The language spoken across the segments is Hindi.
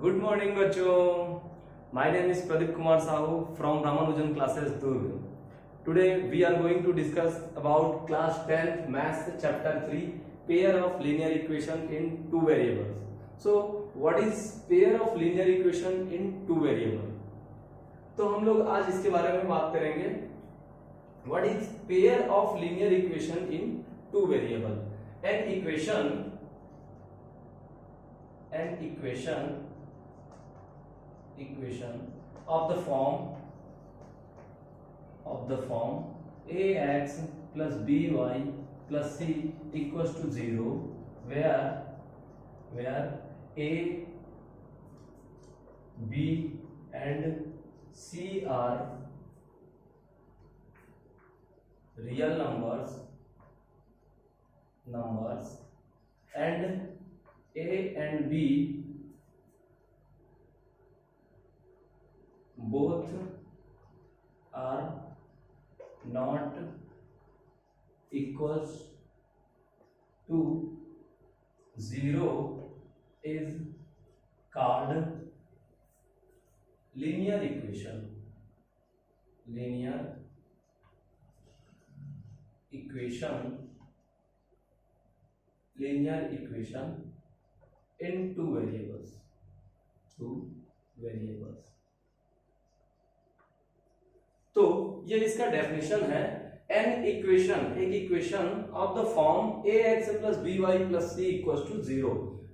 गुड मॉर्निंग बच्चों। My name is Pradeep Kumar Sahu from Ramanujan classes Durg. Today we are going to discuss about class 10th maths chapter 3 pair of linear equation in two variables. So what is pair of linear equation in two variable. तो हम लोग आज इसके बारे में बात करेंगे। What is pair of linear equation in two variable. An equation of the form ax plus by plus c equals to 0 where a, b and c are real numbers and a and b both are not equals to 0 is called linear equation in two variables. तो ये इसका डेफिनेशन है। एन इक्वेशन एक equation of the form ax plus by plus c equals to 0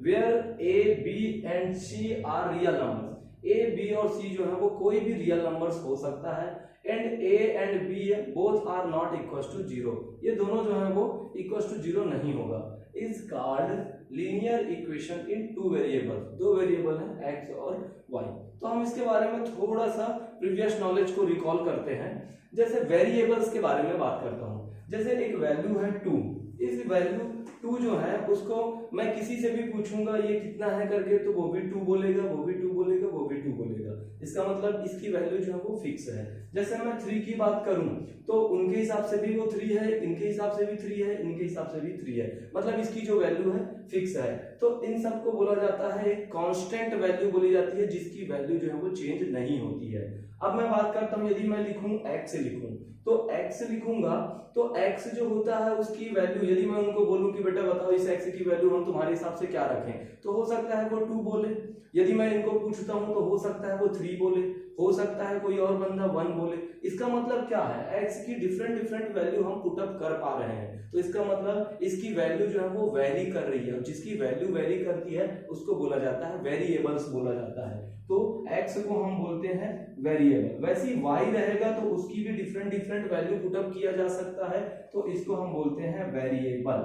where a b and c are real numbers। a b और c जो है वो कोई भी रियल नंबर्स हो सकता है and a and b both are not equals to 0। ये दोनों जो है वो इक्वल्स टू 0 नहीं होगा। Is called linear equation in two variable. दो वेरिएबल है x और y। तो हम इसके बारे में थोड़ा सा प्रीवियस नॉलेज को रिकॉल करते हैं। जैसे वेरिएबल्स के बारे में बात करता हूं। जैसे एक वैल्यू है 2। इस वैल्यू 2 जो है उसको मैं किसी से भी पूछूंगा ये कितना है करके तो वो भी 2 बोलेगा, वो भी 2 बोलेगा, वो भी 2 बोलेगा। इसका मतलब इसकी वैल्यू जो है वो फिक्स है। जैसे मैं 3 की बात करूं तो उनके हिसाब से भी वो 3 है, इनके हिसाब से भी 3 है, इनके हिसाब से भी 3 है। मतलब इसकी जो वैल्यू है फिक्स है। तो इन सबको बोला जाता है एक कांस्टेंट वैल्यू बोली जाती है जिसकी वैल्यू जो है वो चेंज नहीं होती है। अब मैं बात करता हूं, यदि मैं लिखूं x लिखूं तो x लिखूंगा तो x जो होता है उसकी वैल्यू, यदि मैं उनको बोलूं कि बेटा बताओ इस x की वैल्यू हम तुम्हारे हिसाब से क्या रखें, तो हो सकता है वो 2 बोले। यदि मैं इनको पूछता हूं तो हो सकता है वो 3 बोले, हो सकता है कोई और बंदा 1 बोले। इसका मतलब क्या है, x की डिफरेंट वैल्यू हम पुट अप कर पा रहे हैं। तो इसका मतलब इसकी वैल्यू जो है वो वेरी कर रही है। जिसकी वैल्यू वेरी करती है उसको बोला जाता है वेरिएबल्स बोला जाता है। तो x को हम बोलते हैं वेरिएबल। वैसे ही y रहेगा तो उसकी भी डिफरेंट वैल्यू पुट अप किया जा सकता है, तो इसको हम बोलते हैं वेरिएबल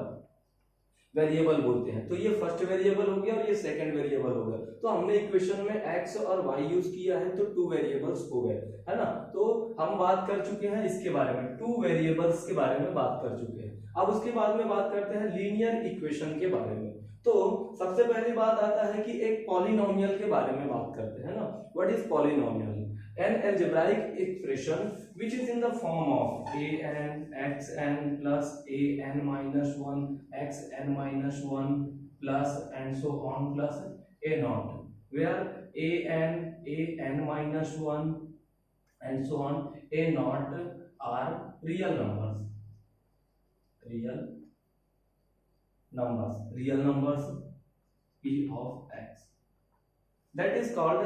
बोलते हैं। तो ये फर्स्ट वेरिएबल हो गया और ये सेकंड वेरिएबल हो गया। तो हमने इक्वेशन में x और y यूज किया है तो 2 वेरिएबल्स हो गए, है ना। तो हम बात कर चुके हैं इसके बारे में, 2 वेरिएबल्स के बारे में बात कर चुके हैं। अब उसके बाद में बात करते हैं लीनियर इक्वेशन के बारे में। तो सबसे पहली बात आता है कि एक पॉलिनोमियल के बारे में बात करते हैं ना। What is polynomial? An algebraic expression which is in the form of an xn plus an minus 1 xn minus 1 plus and so on plus a naught, where an minus 1 and so on a naught are real numbers p of x. That is called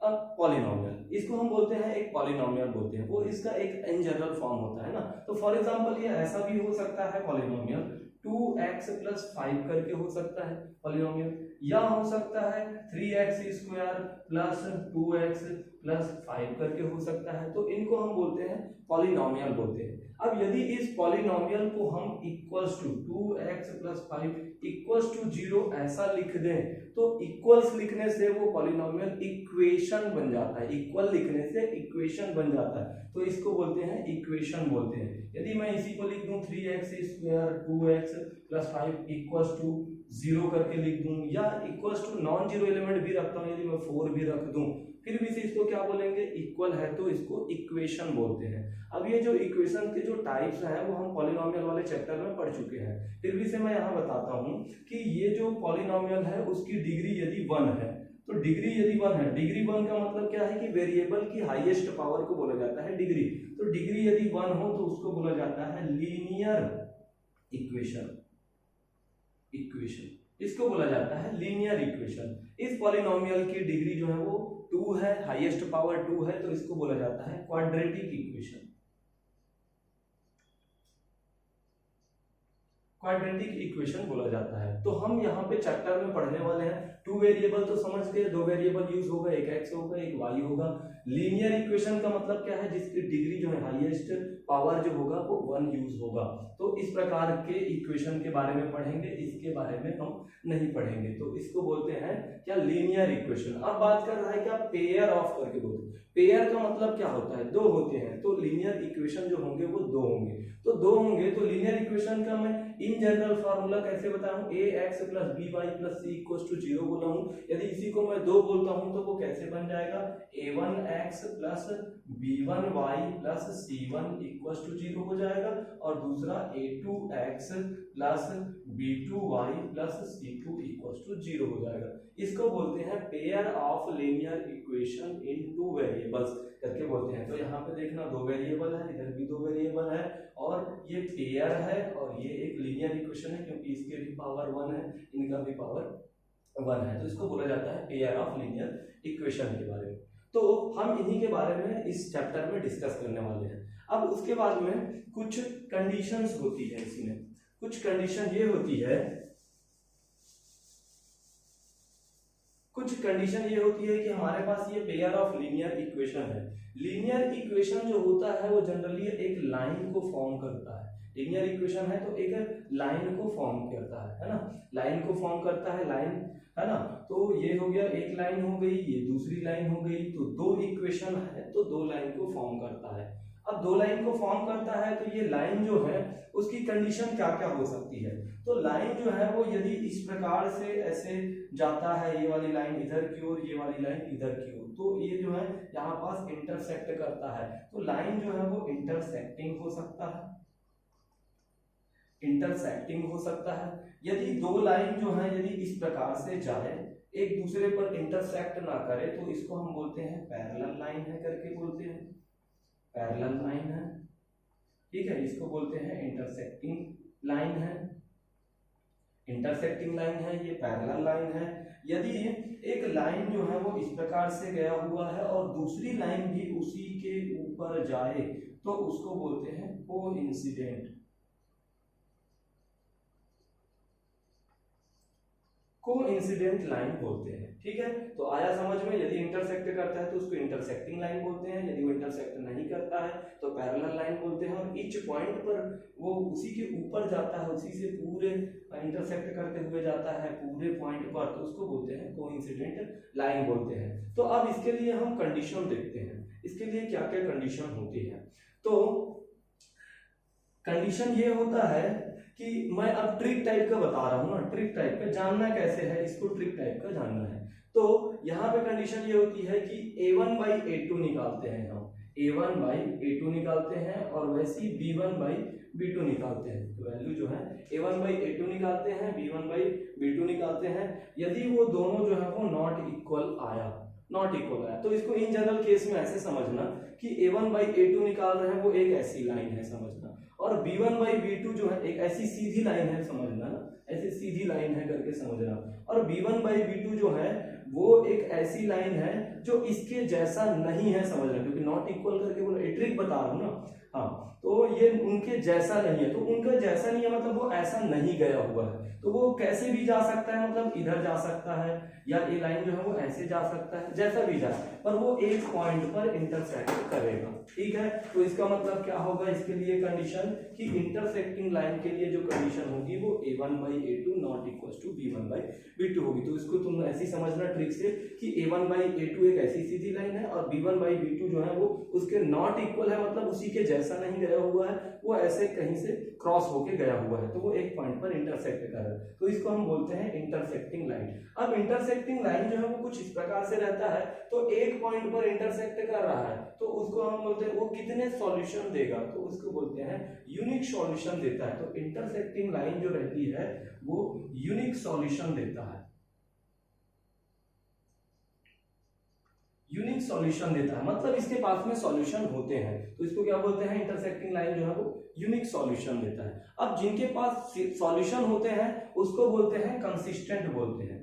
polynomial. इसको हम बोलते हैं एक पॉलिनोमियल बोलते हैं। वो इसका एक इन जनरल फॉर्म होता है ना। तो फॉर एग्जांपल ये ऐसा भी हो सकता है पॉलिनोमियल 2x plus 5 करके हो सकता है पॉलिनोमियल, या हो सकता है 3x square plus 2x plus 5 करके हो सकता है। तो इनको हम बोलते हैं पॉलिनोमियल बोलते हैं। अब यदि इस पॉलिनोमियल को हम equals to 2x plus 5 equals to 0 ऐसा लिख दें तो इक्वल्स लिखने से वो पॉलिनोमियल इक्वेशन बन जाता है। इक्वल लिखने से इक्वेशन बन जाता है, तो इसको बोलते हैं इक्वेशन बोलते हैं। यदि मैं इसी को लिख दूं 3x square 2x plus 5 equals to 0 करके लिख दूं, या equals to non zero element भी रखता हूं, यदि मैं 4 भी रख दूं, फिर भी से इसको क्या बोलेंगे, इक्वल है, तो इसको इक्वेशन बोलते हैं। अब ये जो इक्वेशन के जो टाइप्स हैं वो हम पॉलिनोमियल वाले चैप्टर में पढ़ चुके हैं, फिर भी से मैं यहाँ बताता हूँ कि ये जो पॉलिनोमियल है उसकी डिग्री यदि 1 है तो डिग्री यदि 1 है, डिग्री 1 का मतलब क्या है कि वेरिएबल की हाईएस्ट पावर को बोला जाता है डिग्री। तो डिग्री यदि 1 हो तो उसको बोला जाता है लीनियर इक्वेशन। इसको बोला जाता है लीनियर इक्वेशन। इस पॉलिनोमियल की डिग्री जो है वो 2 है, हाईएस्ट पावर 2 है, तो इसको बोला जाता है क्वाड्रेटिक इक्वेशन। क्वाड्रेटिक इक्वेशन बोला जाता है। तो हम यहाँ पे चैप्टर में पढ़ने वाले हैं 2 वेरिएबल तो समझ गए, 2 वेरिएबल यूज होगा, एक x होगा एक y होगा। लीनियर इक्वेशन का मतलब क्या है, जिसकी डिग्री जो है हाईएस्ट पावर जो होगा वो 1 यूज होगा। तो इस प्रकार के इक्वेशन के बारे में पढ़ेंगे, इसके बारे में हम नहीं पढ़ेंगे। तो इसको बोलते हैं क्या, लीनियर इक्वेशन। अब बात कर रहा है क्या, पेयर ऑफ करके बोलते हैं। पेयर का मतलब क्या होता है, 2 होते हैं, तो लीनियर इक्वेशन जो होंगे वो 2 होंगे। तो 2 होंगे तो लीनियर इक्वेशन का मैं इन जनरल फार्मूला कैसे बताऊं, ax + by + c = 0 बोला हूं। यदि इसी को मैं 2 बोलता हूं तो वो कैसे बन जाएगा, a1x + b1y + c1 = 0 हो जाएगा। और दूसरा a2x + b2y + c2 = 0 हो जाएगा। इसको बोलते हैं pair of linear equation in 2 variables करके बोलते हैं। तो यहाँ पे देखना 2 वेरिएबल है, इधर भी 2 वेरिएबल है, और ये पेयर है और ये एक लीनियर इक्वेशन है, क्योंकि इसके भी पावर 1 है, इनका भी पावर 1 है। तो इसको बोला जाता है पेयर ऑफ लीनियर इक्वेशन के बारे में। तो हम इन्हीं के बारे में इस चैप्टर में डिस्कस करने वाले हैं। अब उसके बाद में कुछ कंडीशंस होती है, इसमें कुछ कंडीशन ये होती है, कुछ कंडीशन ये होती है कि हमारे पास ये पेयर ऑफ लीनियर इक्वेशन है। लीनियर इक्वेशन जो होता है वो जनरली एक लाइन को फॉर्म करता है। लीनियर इक्वेशन है तो एक लाइन को फॉर्म करता है ना, लाइन को फॉर्म करता है, लाइन है ना। तो ये हो गया, एक लाइन हो गई, ये दूसरी लाइन हो गई, तो 2 इक्वेशन है तो 2 लाइन को फॉर्म करता है। अब 2 लाइन को फॉर्म करता है तो ये लाइन जो है उसकी कंडीशन क्या क्या हो सकती है। तो लाइन जो है वो यदि इस प्रकार से ऐसे जाता है, ये वाली लाइन इधर की ओर, ये वाली लाइन इधर की ओर, तो ये जो है यहाँ पास इंटरसेक्ट करता है। तो लाइन जो है वो इंटरसेक्टिंग हो सकता है, इंटरसेक्टिंग हो सकता है। यदि 2 लाइन जो है यदि इस प्रकार से जाए, एक दूसरे पर इंटरसेक्ट ना करे, तो इसको हम बोलते हैं पैरेलल लाइन है करके बोलते हैं, पैरेलल लाइन है, ठीक है। इसको बोलते हैं इंटरसेक्टिंग लाइन है, इंटरसेक्टिंग लाइन है, ये पैरेलल लाइन है। यदि एक लाइन जो है वो इस प्रकार से गया हुआ है और दूसरी लाइन भी उसी के ऊपर जाए, तो उसको बोलते हैं कोइंसिडेंट, कोइंसिडेंट लाइन बोलते हैं, ठीक है। तो आया समझ में, यदि इंटरसेक्ट करता है तो उसको इंटरसेक्टिंग लाइन बोलते हैं, यदि वो इंटरसेक्ट नहीं करता है तो पैरेलल लाइन बोलते हैं। और ईच पॉइंट पर वो उसी के ऊपर जाता है, उसी से पूरे इंटरसेक्ट करते हुए जाता है पूरे पॉइंट पर, तो उसको बोलते हैं कोइंसिडेंट लाइन बोलते हैं। तो अब इसके लिए हम कंडीशन देखते हैं, इसके लिए क्या क्या कंडीशन होती है। तो कंडीशन ये होता है कि मैं अब ट्रिक टाइप का बता रहा हूं ना, ट्रिक टाइप का जानना कैसे है, इसको ट्रिक टाइप का जानना है। तो यहाँ पे कंडीशन ये होती है कि a1/a2 निकालते हैं हम, a1/a2 निकालते हैं, और वैसे ही b1/b2 निकालते हैं। तो वैल्यू जो है a1/a2 निकालते हैं, b1/b2 निकालते हैं। यदि वो दोनों जो है वो नॉट इक्वल आया, नॉट इक्वल आया, तो इसको इन जनरल केस में ऐसे समझना कि a1/a2 निकाल रहे हैं, वो एक ऐसी लाइन है समझना, और b1/b2 जो है एक ऐसी सीधी लाइन है समझना ना, ऐसी सीधी लाइन है करके समझना। और b1/b2 जो है वो एक ऐसी लाइन है जो इसके जैसा नहीं है समझना, क्योंकि नॉट इक्वल करके वो ट्रिक बता रहा हूं ना। हाँ, तो ये उनके जैसा नहीं है, तो उनका जैसा नहीं है मतलब वो ऐसा नहीं गया हुआ है, तो वो कैसे भी जा सकता है, मतलब इधर जा सकता है, या ये लाइन जो है वो ऐसे जा सकता है, जैसा भी जाए, पर वो एक पॉइंट पर इंटरसेक्ट करेगा, ठीक है। तो इसका मतलब क्या होगा, इसके लिए कंडीशन कि इंटरसेक्टिंग लाइन के लिए जो कंडीशन होगी वो a1/a2 not equal to b1/b2 होगी। तो इसको तुम ऐसी समझना ट्रिक से कि a1/a2 एक ऐसी सीधी लाइन है, और b1/b2 जो है वो उसके नॉट इक्वल है, मतलब उसी के जैसा नहीं गया हुआ है, वो ऐसे कहीं से क्रॉस होके गया हुआ है, तो वो एक पॉइंट पर इंटरसेक्ट कर रहा है, तो इसको हम बोलते हैं इंटरसेक्टिंग लाइन। अब इंटरसेक्टिंग लाइन जो है वो कुछ इस प्रकार से रहता है, तो एक पॉइंट पर इंटरसेक्ट कर रहा है, तो उसको हम बोलते हैं वो कितने सॉल्यूशन देगा, तो उसको बोलते हैं यूनिक सॉल्यूशन देता है। तो इंटरसेक्टिंग लाइन जो रहती है वो यूनिक सॉल्यूशन देता है, यूनिक सॉल्यूशन देता है, मतलब इसके पास में सॉल्यूशन होते हैं, तो इसको क्या बोलते हैं, इंटरसेक्टिंग लाइन जो है वो यूनिक सॉल्यूशन देता है। अब जिनके पास सॉल्यूशन होते हैं उसको बोलते हैं कंसिस्टेंट बोलते हैं,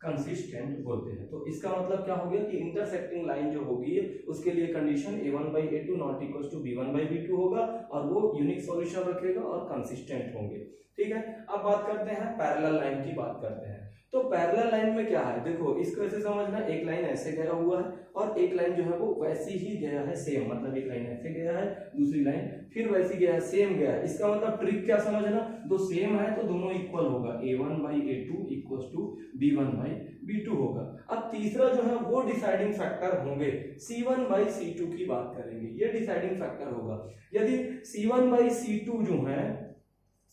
कंसिस्टेंट बोलते हैं। तो इसका मतलब क्या हो गया कि इंटरसेक्टिंग लाइन जो होगी उसके लिए condition a1/a2 not equal to b1/b2 होगा और वो यूनिक सॉल्यूशन रखेगा और कंसिस्टेंट होंगे। ठीक है, अब बात करते हैं पैरेलल लाइन की, बात करते हैं। तो पैरेलल लाइन में क्या है, देखो इसको ऐसे समझना, एक लाइन ऐसे गया हुआ है और एक लाइन जो है वो वैसी ही गया है सेम, मतलब एक लाइन ऐसे गया है, दूसरी लाइन फिर वैसी गया है, सेम गया है। इसका मतलब ट्रिक क्या समझना, दो सेम है तो दोनों इक्वल होगा, a1/a2 इक्वल टू b1/b2 होगा। अब तीसरा जो है वो डिसाइडिंग फैक्टर होंगे, c1/c2 की बात करेंगे, ये डिसाइडिंग फैक्टर होगा। यदि c1/c2 जो है,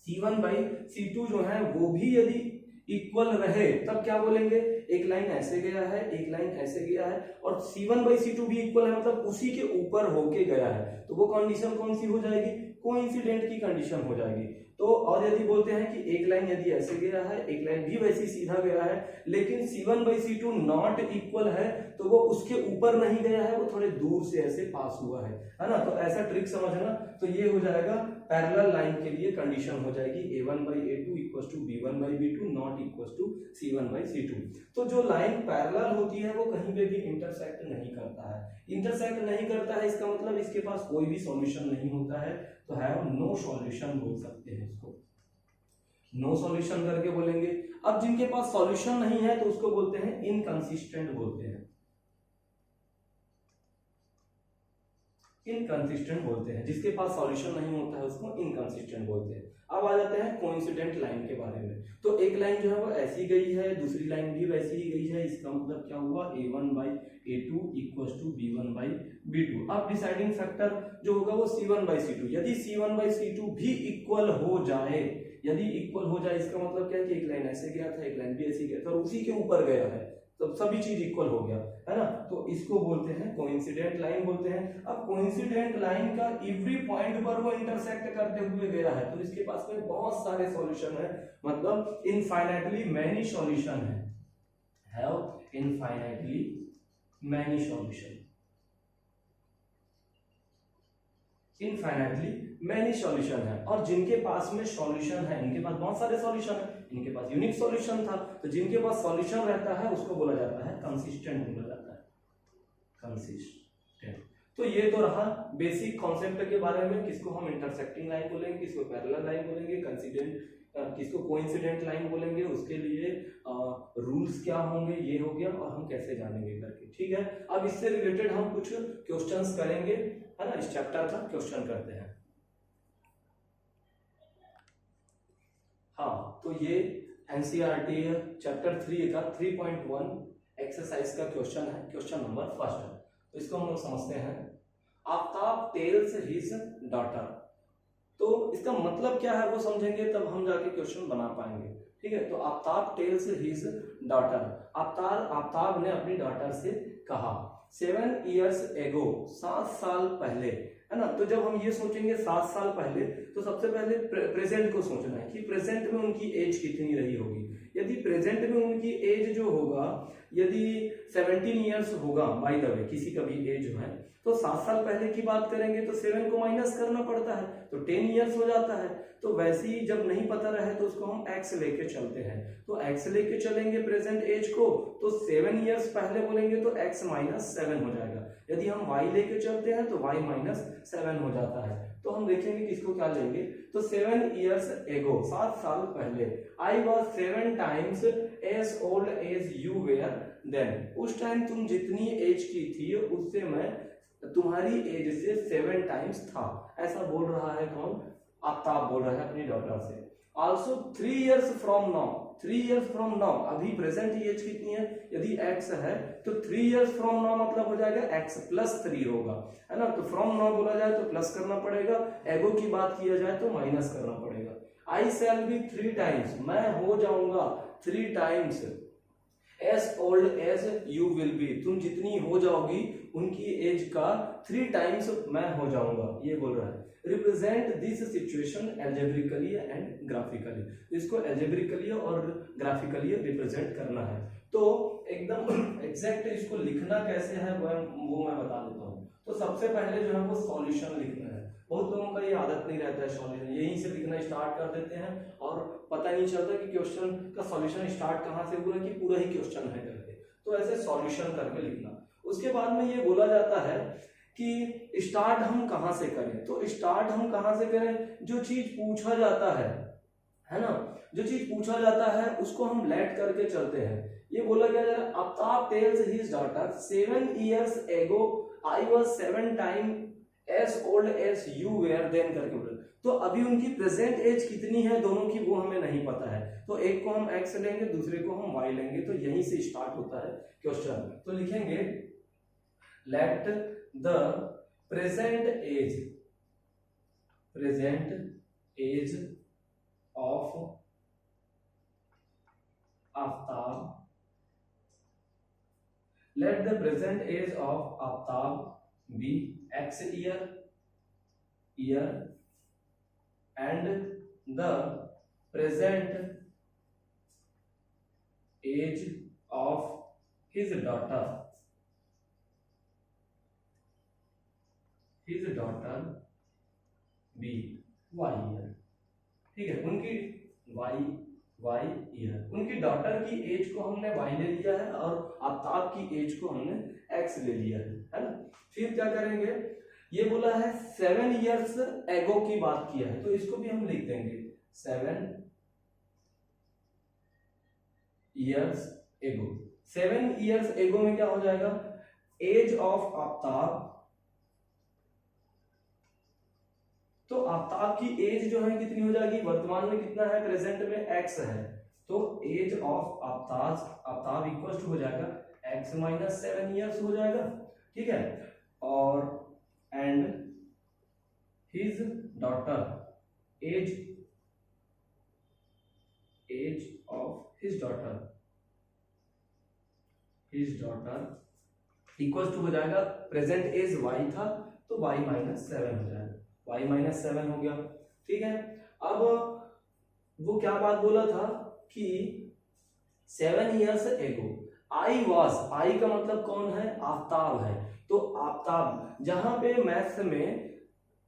c1/c2 जो है वो भी यदि इक्वल रहे तब क्या बोलेंगे, एक लाइन ऐसे गया है, एक लाइन ऐसे गया है और c1/c2 भी इक्वल है, मतलब उसी के ऊपर होके गया है, तो वो कंडीशन कौन सी हो जाएगी, कोइंसिडेंट की कंडीशन हो जाएगी। तो और यदि बोलते हैं कि एक लाइन यदि ऐसे गया है, एक लाइन भी वैसी सीधा गया है, लेकिन c1/c2 नॉट इक्वल है, तो वो उसके ऊपर नहीं गया है, वो थोड़े दूर से ऐसे पास हुआ है ना। तो ऐसा ट्रिक समझना, तो ये हो जाएगा पैरेलल लाइन के लिए कंडीशन हो जाएगी a1/a2 equal to b1/b2 not equal to c1/c2। तो जो लाइन पैरेलल होती है वो कहीं पे भी इंटरसेक्ट नहीं करता है, इंटरसेक्ट नहीं करता है इसका मतलब इसके पास कोई भी सॉल्यूशन नहीं होता है, तो हैव नो सॉल्यूशन बोल सकते हैं इसको, नो सॉल्यूशन करके बोलेंगे। अब जिनके पास सॉल्यूशन नहीं है तो उसको बोलते हैं इनकंसिस्टेंट बोलते हैं, इनकंसिस्टेंट बोलते हैं, जिसके पास सॉल्यूशन नहीं होता है उसको इनकंसिस्टेंट बोलते हैं। अब आ जाते हैं कोइंसिडेंट लाइन के बारे में। तो एक लाइन जो है वो ऐसी गई है, दूसरी लाइन भी वैसी ही गई है, इसका मतलब क्या हुआ, a1/a2 इक्वल टू b1/b2। अब डिसाइडिंग फैक्टर जो होगा वो c1/c2, यदि c1/c2 भी इक्वल हो जाए, यदि इक्वल हो जाए इसका मतलब क्या है कि एक लाइन ऐसे गया था, एक लाइन भी ऐसी गया था और उसी के ऊपर गया है, तो सभी चीज इक्वल हो गया है ना, तो इसको बोलते हैं कोइंसिडेंट लाइन बोलते हैं। अब कोइंसिडेंट लाइन का एवरी पॉइंट पर वो इंटरसेक्ट करते हुए गया है, तो इसके पास में बहुत सारे सॉल्यूशन है, मतलब इनफाइनाइटली मैनी सॉल्यूशन है, infinitely many solution, infinitely many solution है। और जिनके पास में सॉल्यूशन है, इनके पास बहुत सारे सॉल्यूशन है, इनके पास यूनिक सॉल्यूशन था, तो जिनके पास सॉल्यूशन रहता है उसको बोला जाता है कंसिस्टेंट, बोला जाता है कंसिस्टेंट। तो ये तो रहा बेसिक कॉन्सेप्ट के बारे में, किसको हम इंटरसेक्टिंग लाइन बोलेंगे, किसको पैरेलल लाइन बोलेंगे, किसको कोइंसिडेंट लाइन बोलेंगे, उसके लिए रूल्स क्या होंगे, ये हो गया, और हम कैसे जानेंगे करके। ठीक है, अब इससे रिलेटेड हम कुछ क्वेश्चंस करेंगे, है ना, इस चैप्टर का क्वेश्चन करते हैं। हाँ, तो ये एनसीईआरटी चैप्टर 3 का 3.1 एक्सरसाइज का क्वेश्चन है, क्वेश्चन नंबर फर्स्ट है। तो इसको हम लोग समझते हैं। आफ्ताब टेल्स हिज डॉटर, तो इसका मतलब क्या है वो समझेंगे तब हम जाके क्वेश्चन बना पाएंगे। ठीक है, तो Aftab tales his daughter, Aftab ने अपनी डॉटर से कहा 7 years ago, 7 साल पहले, है ना। तो जब हम ये सोचेंगे 7 साल पहले, तो सबसे पहले प्रेजेंट को सोचना है कि प्रेजेंट में उनकी एज कितनी रही होगी। यदि प्रेजेंट में उनकी एज जो होगा, यदि 17 years होगा, बाय द वे किसी का भी एज जो है, तो 7 साल पहले की बात करेंगे तो 7 को माइनस करना पड़ता है, तो 10 years हो जाता है। तो वैसे ही जब नहीं पता रहे तो उसको हम x लेके चलते हैं, तो x लेके चलेंगे प्रेजेंट एज को, तो 7 years पहले बोलेंगे तो x माइनस 7 हो जाएगा। यदि हम y लेके चलते हैं तो y माइनस 7 हो जाता है। तो हम देखेंगे किसको क्या लेंगे, तो 7 years ago, 7 साल पहले, I was 7 times as old as you were then, उस टाइम तुम जितनी एज की थी उससे मैं तुम्हारी एज से 7 times था। ऐसा बोल रहा है कौन, आफ्ताब बोल रहा है अपनी डॉटर से। Also 3 years from now, 3 years from now, अभी प्रेजेंट एज कितनी है, यदि x है तो 3 years from now मतलब हो जाएगा x प्लस 3 होगा, है ना। तो फ्रॉम नाउ बोला जाए तो प्लस करना पड़ेगा, एगो की बात किया जाए तो माइनस करना पड़ेगा। I shall be 3 times, मैं हो जाऊंगा 3 times as old as you will be, तुम जितनी हो जाओगी उनकी एज का 3 times मैं हो जाऊंगा, ये बोल रहा है। Represent this situation algebraically and graphically. इसको एल्जेब्रिकली और ग्राफिकली रिप्रेजेंट करना है। तो एकदम एग्जैक्ट इसको लिखना कैसे है वो मैं बता देता हूँ। तो सबसे पहले जो है वो सॉल्यूशन लिखना है। बहुत लोगों का ये आदत नहीं रहता है सॉल्यूशन, यहीं से लिखना स्टार्ट कर देते हैं और पता नहीं चलता कि क्वेश्चन का सॉल्यूशन स्टार्ट कहाँ से हुआ कि पूरा ही क्वेश्चन है करके। तो ऐसे सॉल्यूशन करके लिखना। उसके बाद में ये बोला जाता है कि स्टार्ट हम कहाँ से करें। तो स्टार्ट हम कहाँ से करें, जो चीज पूछा जाता है ना, जो चीज पूछा जाता है उसको हम लेट करके चलते हैं। ये बोला गया है, Aftab tales his daughter 7 years ago I was 7 times as old as you were then करके बोला। तो अभी उनकी प्रेजेंट एज कितनी है दोनों की वो हमें नहीं पता है। तो एक को हम x लेंगे, दूसरे को हम y लेंगे। तो यहीं से स्टार्ट होता है क्वेश्चन। तो लिखेंगे let the present age of Aftab, let the present age of Aftab be x year and the present age of his daughter be y year। ठीक है, उनकी y ईयर, उनकी डॉटर की एज को हमने y ले लिया है और आफ्ताब की एज को हमने x ले लिया है ना। फिर क्या करेंगे, ये बोला है 7 years एगो की बात किया है, तो इसको भी हम लिख देंगे 7 years एगो। 7 years एगो में क्या हो जाएगा, एज ऑफ आफ्ताब। तो आफ्ताब की एज जो है कितनी हो जाएगी, वर्तमान में कितना है, प्रेजेंट में x है। तो age of Aftab equal to हो जाएगा x माइनस 7 years हो जाएगा। ठीक है, और and his daughter age of his daughter equal to हो जाएगा, प्रेजेंट एज y था तो y माइनस 7 हो जाएगा, y माइनस 7 हो गया। ठीक है, अब वो क्या बात बोला था कि 7 years एगो आई का मतलब कौन है, आफ्ताब है। तो आफ्ताब, जहां पे मैथ्स में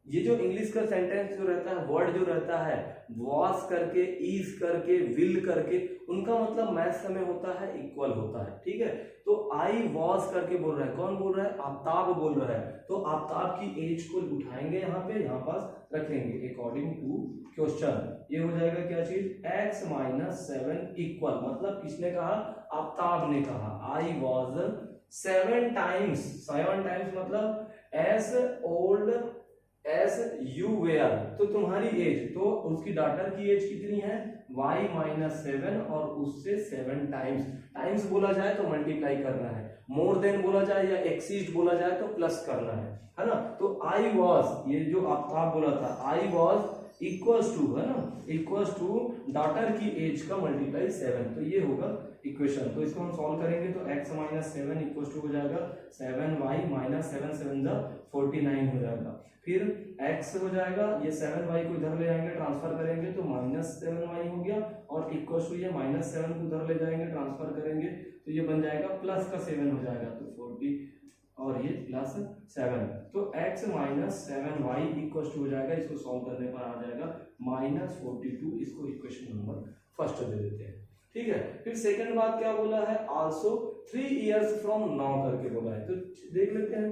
ये जो इंग्लिश का सेंटेंस जो रहता है, वर्ड जो रहता है वॉस करके, इज करके, विल करके, उनका मतलब मैथ्स में होता है इक्वल होता है। ठीक है, तो आई वॉस करके बोल रहा है, कौन बोल रहा है, आफ्ताब बोल रहा है। तो आफ्ताब की एज को उठाएंगे यहाँ पास रखेंगे अकॉर्डिंग टू क्वेश्चन। ये हो जाएगा क्या चीज, x माइनस 7 इक्वल, मतलब किसने कहा, आफ्ताब ने कहा आई वॉज 7 टाइम्स मतलब as old as you were. तो तुम्हारी एज, तो उसकी डॉटर की एज कितनी है, y माइनस 7 और उससे 7 टाइम्स बोला जाए तो मल्टीप्लाई करना है, मोर देन बोला जाए या एक्सीड बोला जाए तो प्लस करना है ना। तो आई वॉज, ये जो आफ्ताब बोला था, आई वॉज इक्वल्स टू, है ना, इक्वल्स टू डॉटर की एज का मल्टीप्लाई 7। तो ये होगा इक्वेशन। तो इसको हम सॉल्व करेंगे तो x माइनस 7 इक्वल्स टू हो जाएगा 7y माइनस 7 49 हो जाएगा। फिर x हो जाएगा, ये 7y को इधर ले जाएंगे ट्रांसफर करेंगे तो माइनस 7y हो गया, और इक्वल्स टू ये माइनस 7 को उधर ले जाएंगे ट्रांसफर करेंगे तो ये बन जाएगा प्लस का 7 हो जाएगा, तो 40 और ये प्लस 7। तो x minus 7y equal to हो जाएगा, इसको सॉल्व करने पर आ जाएगा माइनस 42। इसको इक्वेशन नंबर फर्स्ट दे देते हैं। ठीक है, फिर सेकंड बात क्या बोला है, आल्सो 3 years फ्रॉम नाउ करके बोला है। तो देख लेते हैं,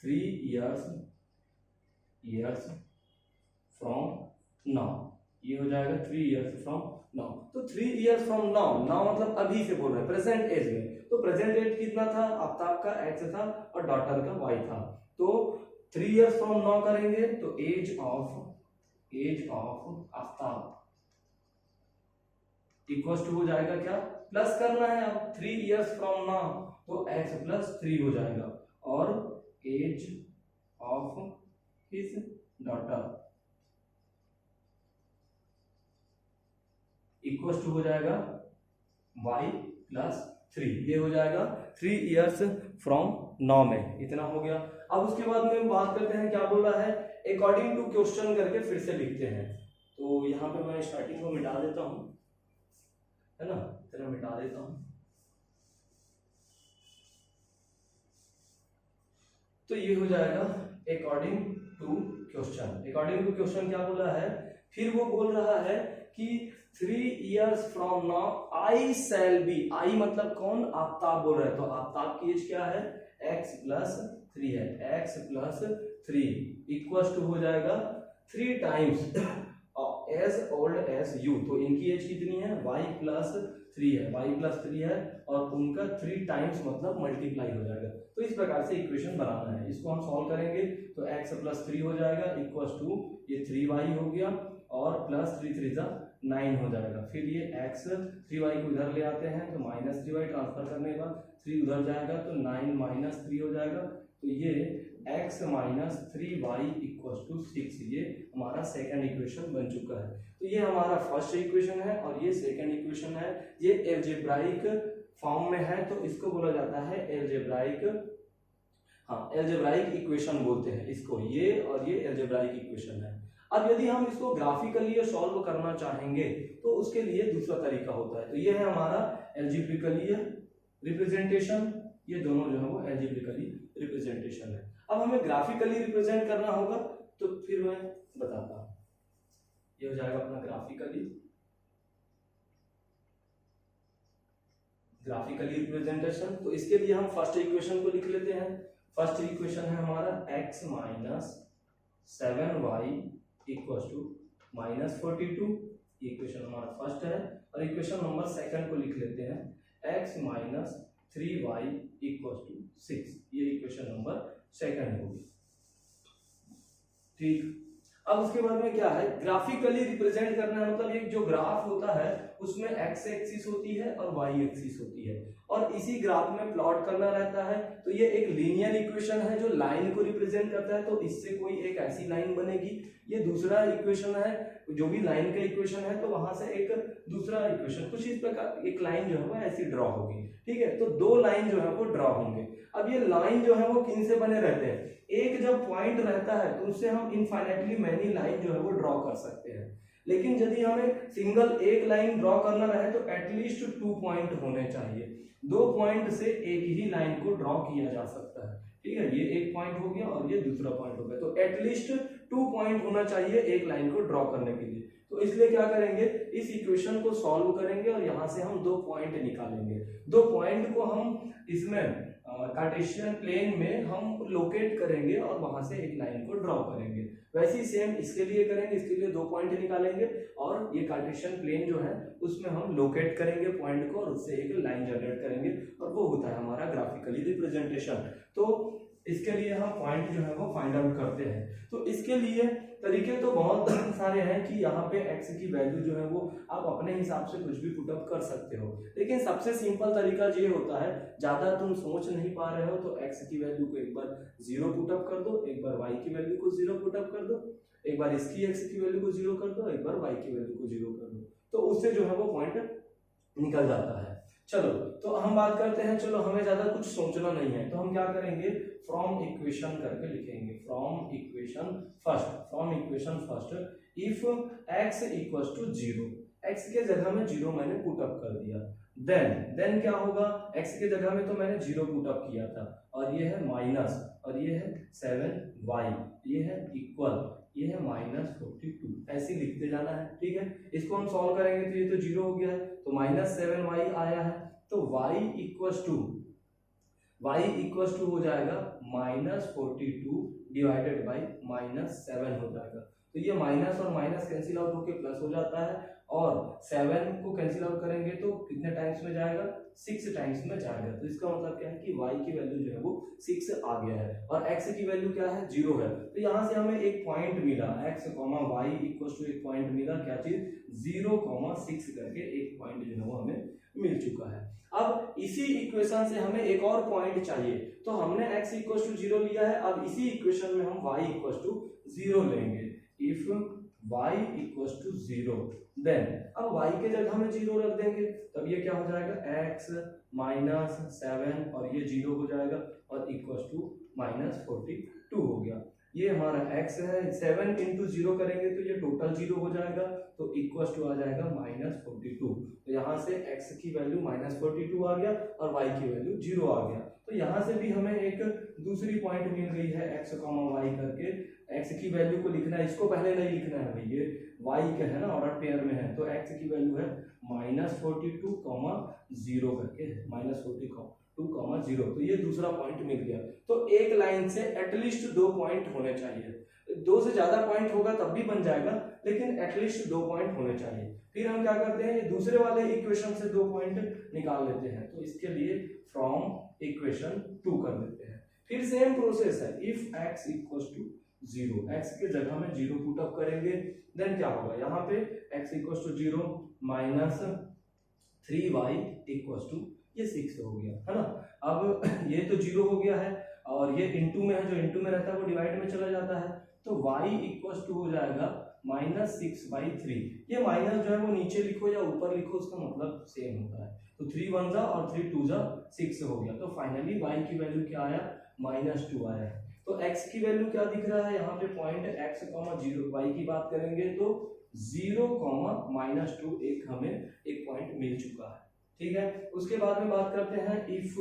3 years फ्रॉम नाउ, ये हो जाएगा 3 years फ्रॉम नाउ। तो 3 years फ्रॉम नाउ मतलब अभी से बोल रहे हैं, प्रेजेंट एज में। तो प्रेजेंट एज कितना था, आफ्ताब का x था और डॉटर का y था। तो 3 years फ्रॉम नाउ करेंगे तो age of Aftab equal to हो जाएगा क्या, प्लस करना है अब 3 years फ्रॉम नाउ, तो x प्लस 3 हो जाएगा, और age of his daughter equal to हो जाएगा y प्लस 3। ये हो जाएगा 3 years फ्रॉम नाउ में, इतना हो गया। अब उसके बाद में बात करते हैं, क्या बोला है, अकॉर्डिंग टू क्वेश्चन करके फिर से लिखते हैं। तो यहाँ पे मैं स्टार्टिंग को मिटा देता हूँ, है ना, इतना मिटा देता हूँ। तो ये हो जाएगा according to question. According to question क्या बोला है, फिर वो बोल रहा है कि 3 years from now I shall be, I मतलब कौन, आफ्ताब बोल रहा है, तो आफ्ताब की एज क्या है, x प्लस 3 है, x प्लस 3 इक्वल टू हो जाएगा 3 times as old as you. तो इनकी एज कितनी है, y प्लस 3 है, y प्लस 3 है, और उनका 3 टाइम्स मतलब मल्टीप्लाई हो जाएगा। तो इस प्रकार से इक्वेशन बनाना है, इसको हम सॉल्व करेंगे तो x प्लस 3 हो जाएगा इक्वल टू ये 3y हो गया, और प्लस 3 3 जा 9 हो जाएगा। फिर ये x 3y को इधर ले आते हैं तो माइनस 3y ट्रांसफर करने के बाद 3 उधर जाएगा तो 9 माइनस 3 हो जाएगा। तो ये x minus 3y equal to 6, ये हमारा सेकंड इक्वेशन बन चुका है। तो ये हमारा फर्स्ट इक्वेशन है और ये सेकंड इक्वेशन है। ये एल्जेब्राइक फॉर्म में है तो इसको बोला जाता है एल्जेब्राइक, हाँ एल्जेब्राइक इक्वेशन बोलते हैं इसको, ये और ये एल्जेब्राइक इक्वेशन है। अब यदि हम इसको ग्राफिकली सॉल्व करना चाहेंगे तो उसके लिए दूसरा तरीका होता है। तो ये है हमारा एल्जेब्रिकली रिप्रेजेंटेशन, ये दोनों जो है वो एल्जेब्रिकली रिप्रेजेंटेशन है। अब हमें ग्राफिकली रिप्रेजेंट करना होगा तो फिर मैं बताता हूं, ये हो जाएगा अपना ग्राफिकली रिप्रेजेंटेशन। तो इसके लिए हम फर्स्ट इक्वेशन को लिख लेते हैं। फर्स्ट इक्वेशन है हमारा x minus 7y equal to minus 42, equation हमारा फर्स्ट है। और इक्वेशन नंबर सेकंड को लिख लेते हैं x minus 3y equal to 6, ये इक्वेशन नंबर सेकंड होगी, ठीक। अब उसके बाद में क्या है, ग्राफिकली रिप्रेजेंट करना है, मतलब एक जो ग्राफ होता है उसमें x एक्सिस होती है और y एक्सिस होती है, और इसी ग्राफ में प्लॉट करना रहता है। तो ये एक लीनियर इक्वेशन है जो लाइन को रिप्रेजेंट करता है, तो इससे कोई एक ऐसी लाइन बनेगी। ये दूसरा इक्वेशन है, जो भी लाइन का इक्वेशन है तो वहां से एक दूसरा इक्वेशन, कुछ इस प्रकार एक लाइन जो है वो ऐसी ड्रॉ होगी, ठीक है। तो दो लाइन जो है वो ड्रॉ होंगे। अब ये लाइन जो है वो किन से बने रहते हैं, एक जब पॉइंट रहता है तो उससे हम इनफाइनाइटली मैनी लाइन जो है वो ड्रॉ कर सकते हैं। लेकिन यदि हमें सिंगल एक लाइन ड्रॉ करना रहे तो एटलीस्ट 2 पॉइंट होने चाहिए, 2 पॉइंट से एक ही लाइन को ड्रॉ किया जा सकता है, ठीक है। ये एक पॉइंट हो गया और ये दूसरा पॉइंट हो गया, तो एटलीस्ट 2 पॉइंट होना चाहिए एक लाइन को ड्रॉ करने के लिए। तो इसलिए क्या करेंगे, इस इक्वेशन को सॉल्व करेंगे और यहां से हम 2 पॉइंट निकालेंगे। 2 पॉइंट को हम इसमें कार्टेशियन प्लेन में हम लोकेट करेंगे और वहां से एक लाइन को ड्रॉ करेंगे। वैसे ही सेम इसके लिए करेंगे, इसके लिए 2 पॉइंट निकालेंगे और ये कार्टेशियन प्लेन जो है उसमें हम लोकेट करेंगे पॉइंट को और उससे एक लाइन जनरेट करेंगे, और वो होता है हमारा ग्राफिकली रिप्रेजेंटेशन। तो इसके लिए हम पॉइंट जो है वो फाइंड आउट करते हैं। तो इसके लिए तरीके तो बहुत सारे हैं कि यहाँ पे x की वैल्यू जो है वो आप अपने हिसाब से कुछ भी पुटअप कर सकते हो, लेकिन सबसे सिंपल तरीका ये होता है, ज्यादा तुम सोच नहीं पा रहे हो तो x की वैल्यू को एक बार 0 पुटअप कर दो, एक बार y की वैल्यू को 0 पुटअप कर दो, एक बार इसकी x की वैल्यू को 0 कर दो, एक बार y की वैल्यू को 0 कर दो, तो उससे जो है वो पॉइंट निकल जाता है। चलो तो हम बात करते हैं, चलो हमें ज्यादा कुछ सोचना नहीं है, तो हम क्या करेंगे, फ्रॉम इक्वेशन करके लिखेंगे, from equation first if x equals to 0, x के जगह में 0 मैंने पुट अप कर दिया, देन क्या होगा, x के जगह में तो मैंने 0 पुट अप किया था, और ये है माइनस, और ये है 7y, ये है इक्वल, ये है माइनस 42, ऐसे लिखते जाना है, ठीक है। इसको हम सॉल्व करेंगे तो ये तो 0 हो गया है, तो माइनस 7y आया है, तो y इक्वल्स टू हो जाएगा माइनस 42 डिवाइडेड बाई माइनस 7 हो जाएगा। तो ये माइनस और माइनस कैंसिल आउट होके प्लस हो जाता है, और 7 को कैंसिल आउट करेंगे तो कितने टाइम्स में जाएगा, 6 टाइम्स में जाएगा। तो इसका मतलब क्या है कि y की वैल्यू जो है वो 6 आ गया है, और x की वैल्यू क्या है, 0 है। तो यहाँ से हमें एक पॉइंट मिला, x, y इक्वल्स टू एक पॉइंट मिला, क्या चीज, 0,6 करके एक पॉइंट जो है वो हमें मिल चुका है। अब इसी इक्वेशन से हमें एक और पॉइंट चाहिए, तो हमने x इक्वल्स टू 0 लिया है, अब इसी इक्वेशन में हम y इक्वल्स टू 0 लेंगे। If y equals to 0, then अब y के जगह में 0 रख देंगे, तब ये क्या हो जाएगा, x माइनस 7 और ये 0 हो जाएगा, और इक्वल्स टू -42 हो गया। ये हमारा x है, 7 इंटू 0 करेंगे तो ये टोटल 0 हो जाएगा, तो इक्वल टू आ जाएगा -42। तो यहाँ से x की वैल्यू -42 आ गया और y की वैल्यू 0 आ गया। तो यहाँ से भी हमें एक दूसरी पॉइंट मिल गई है x, y करके। x की वैल्यू को लिखना है, इसको पहले नहीं लिखना है भाई, ये y का है ना, ऑर्डर पेयर में है, तो x की वैल्यू है -42, 0 करके है, -42, 0। तो ये दूसरा पॉइंट मिल गया। तो एक लाइन से एटलीस्ट 2 पॉइंट होने चाहिए। 2 से ज्यादा पॉइंट होगा तब भी बन जाएगा, लेकिन एटलीस्ट 2 पॉइंट होने चाहिए। फिर हम क्या करते हैं, ये दूसरे वाले इक्वेशन से 2 पॉइंट निकाल लेते हैं। तो इसके लिए फ्रॉम इक्वेशन 2 कर देते हैं। फिर सेम प्रोसेस है, if x equals to 0, x के जगह में 0 पुट अप करेंगे, देन क्या होगा, यहाँ पे x equals to 0 -3y equals to ये 6 हो गया, है ना। अब ये तो 0 हो गया है और ये इनटू में है, जो इनटू में रहता है वो डिवाइड में चला जाता है, तो y इक्वल्स टू हो जाएगा -6/3। ये माइनस जो है वो नीचे लिखो या ऊपर लिखो, उसका मतलब सेम होता है। तो 3 1 जा और 3 2 जा 6 हो गया। तो फाइनली y की वैल्यू क्या आया, -2 आया है। तो x की वैल्यू क्या दिख रहा है यहाँ पे, पॉइंट x, 0, y की बात करेंगे तो 0, -2 एक हमें एक पॉइंट मिल चुका है, ठीक है। उसके बाद में बात करते हैं, इफ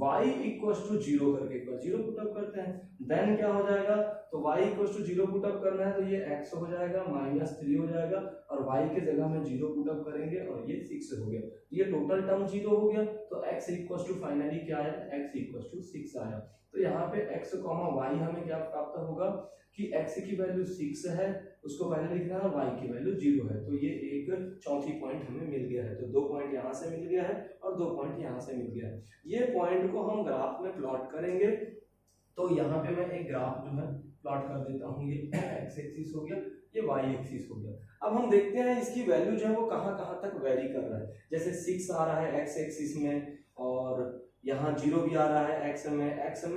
y इक्वल्स टू 0 करके एक बार 0 पुट अप करते हैं, देन क्या हो जाएगा, तो y equals to 0 put up करना है तो ये x हो जाएगा, -3 हो जाएगा, और y के जगह में 0 पुट अप करेंगे और ये 6 हो गया। ये टोटल टर्म 0 हो गया, तो x इक्वल्स टू फाइनली क्या आया, x इक्वल्स टू 6 आया। तो यहाँ पे x, y हमें क्या प्राप्त होगा कि x की वैल्यू 6 है, उसको पहले लिखना है, और y की वैल्यू 0 है। तो ये एक चौथी पॉइंट हमें मिल गया है। तो 2 पॉइंट यहाँ से मिल गया है और 2 पॉइंट यहाँ से मिल गया है। ये पॉइंट को हम ग्राफ में प्लॉट करेंगे। तो यहाँ पे मैं एक ग्राफ जो है प्लॉट कर देता हूँ, ये x एक्सिस हो गया, ये y एक्सिस हो गया। अब हम देखते हैं इसकी वैल्यू जो है वो कहाँ तक वेरी कर रहा है। जैसे 6 आ रहा है x एक्सिस में, और यहाँ 0 भी आ रहा है x में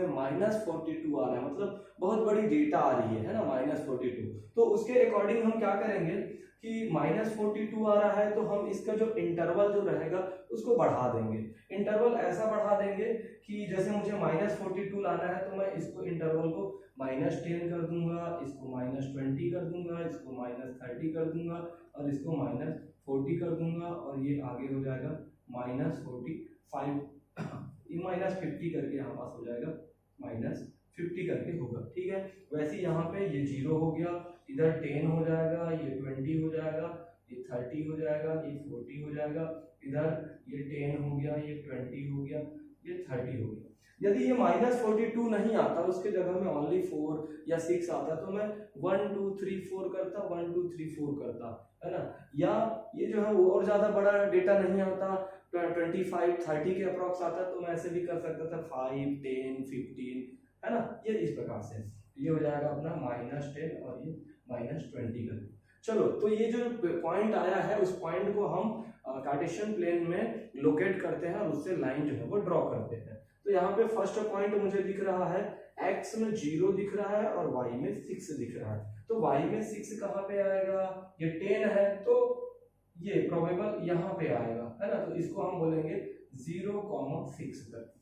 -42 आ रहा है, मतलब बहुत बड़ी डेटा आ रही है ना, -42। तो उसके अकॉर्डिंग हम क्या करेंगे कि -42 आ रहा है तो हम इसका जो इंटरवल जो रहेगा उसको बढ़ा देंगे। इंटरवल ऐसा बढ़ा देंगे कि जैसे मुझे -42 लाना है तो मैं इसको इंटरवल को -10 कर दूंगा, इसको -20 कर दूंगा, इसको -30 कर दूंगा, और इसको -40 कर दूंगा, और ये आगे हो जाएगा -45, -50 करके यहाँ पास हो जाएगा, -50 करके होगा, ठीक है। वैसे यहाँ पे ये 0 हो गया, इधर 10 हो जाएगा, ये 20 हो जाएगा, ये 30 हो जाएगा, ये 40 हो जाएगा, इधर ये 10 हो गया, ये 20 हो गया, ये 30 हो गया। यदि ये -42 नहीं आता, उसके जगह में ओनली 4 या 6 आता, तो मैं 1 2 3 4 करता, 1 2 3 4 करता, है ना। या ये जो है वो और ज्यादा बड़ा डेटा नहीं आता, 25 30 के अप्रॉक्स आता, तो मैं ऐसे भी कर सकता था 5 10 15, है ना। ये इस प्रकार से ये हो जाएगा अपना -10 और ये -20 कर। चलो, तो ये जो पॉइंट आया है उस पॉइंट को हम कार्टेशियन प्लेन में लोकेट करते हैं और उससे लाइन जो है वो ड्रॉ करते हैं। तो यहाँ पे फर्स्ट पॉइंट मुझे दिख रहा है, x में 0 दिख रहा है और y में 6 दिख रहा है। तो y में 6 कहाँ पे आएगा, ये 10 है, तो ये प्रोबेबल यहाँ पे आएगा, है ना। तो इसको हम बोलेंगे 0,6 तक।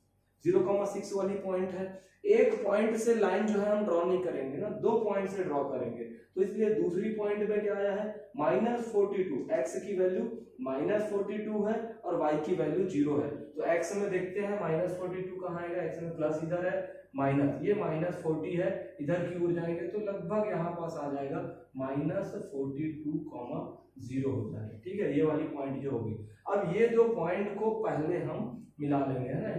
0,6 वाली पॉइंट है। एक पॉइंट से लाइन जो है हम ड्रॉ नहीं करेंगे ना, 2 पॉइंट से ड्रॉ करेंगे। तो इसलिए दूसरी पॉइंट में क्या आया है, -42, x की वैल्यू -42 है और y की वैल्यू 0 है। तो x में देखते हैं -42 कहाँ आएगा, x में प्लस इधर है, माइनस ये -40 है, इधर की ओर जाएंगे तो लगभग यहाँ पास आ जाएगा -42,0 हो जाएगा, ठीक है। ये वाली पॉइंट जो होगी। अब ये दो पॉइंट को पहले हम मिला लेंगे, है ना।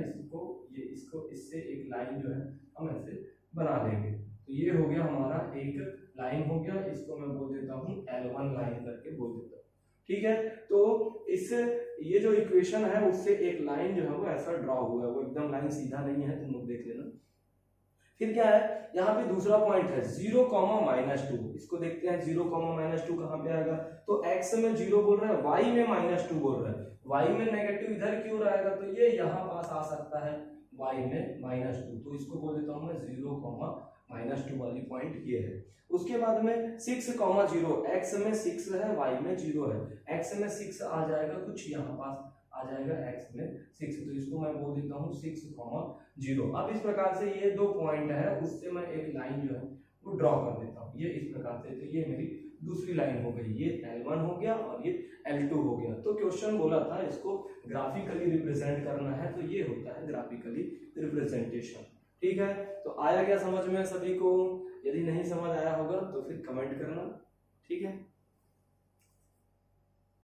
इसको इससे एक लाइन जो है हम ऐसे बना देंगे। तो ये हो गया हमारा एक लाइन हो गया, इसको मैं बोल देता हूँ L1 लाइन करके बोल देता हूँ, ठीक है। तो इस ये जो इक्वेशन है उससे एक लाइन जो है वो ऐसा ड्रॉ हुआ है, वो एकदम लाइन सीधा नहीं है, तुम लोग देख लेना। फिर क्या है, यहाँ पे दूसरा पॉइंट है 0,-2। इसको देखते हैं 0,-2 कहाँ पे आएगा। तो x में 0 बोल रहा है, y में -2 बोल रहा है, y में नेगेटिव इधर की ओर आएगा, तो ये यहाँ पास आ सकता है y में -2। तो इसको बोल देता हूँ मैं 0,-2 वाली पॉइंट ये है। उसके बाद में 6,0, x में 6 है, y में 0 है, x में 6 आ जाएगा कुछ यहाँ पास आ जाएगा x में 6, तो इसको मैं बोल देता हूँ 6,0। अब इस प्रकार से ये 2 पॉइंट है, उससे मैं एक लाइन जो है वो ड्रॉ कर देता हूँ, ये इस प्रकार से। तो ये मेरी दूसरी लाइन हो गई, ये L1 हो गया और ये L2 हो गया। तो क्वेश्चन बोला था इसको ग्राफिकली रिप्रेजेंट करना है, तो ये होता है ग्राफिकली रिप्रेजेंटेशन। ठीक है, तो आया क्या समझ में सभी को? यदि नहीं समझ आया होगा तो फिर कमेंट करना। ठीक है।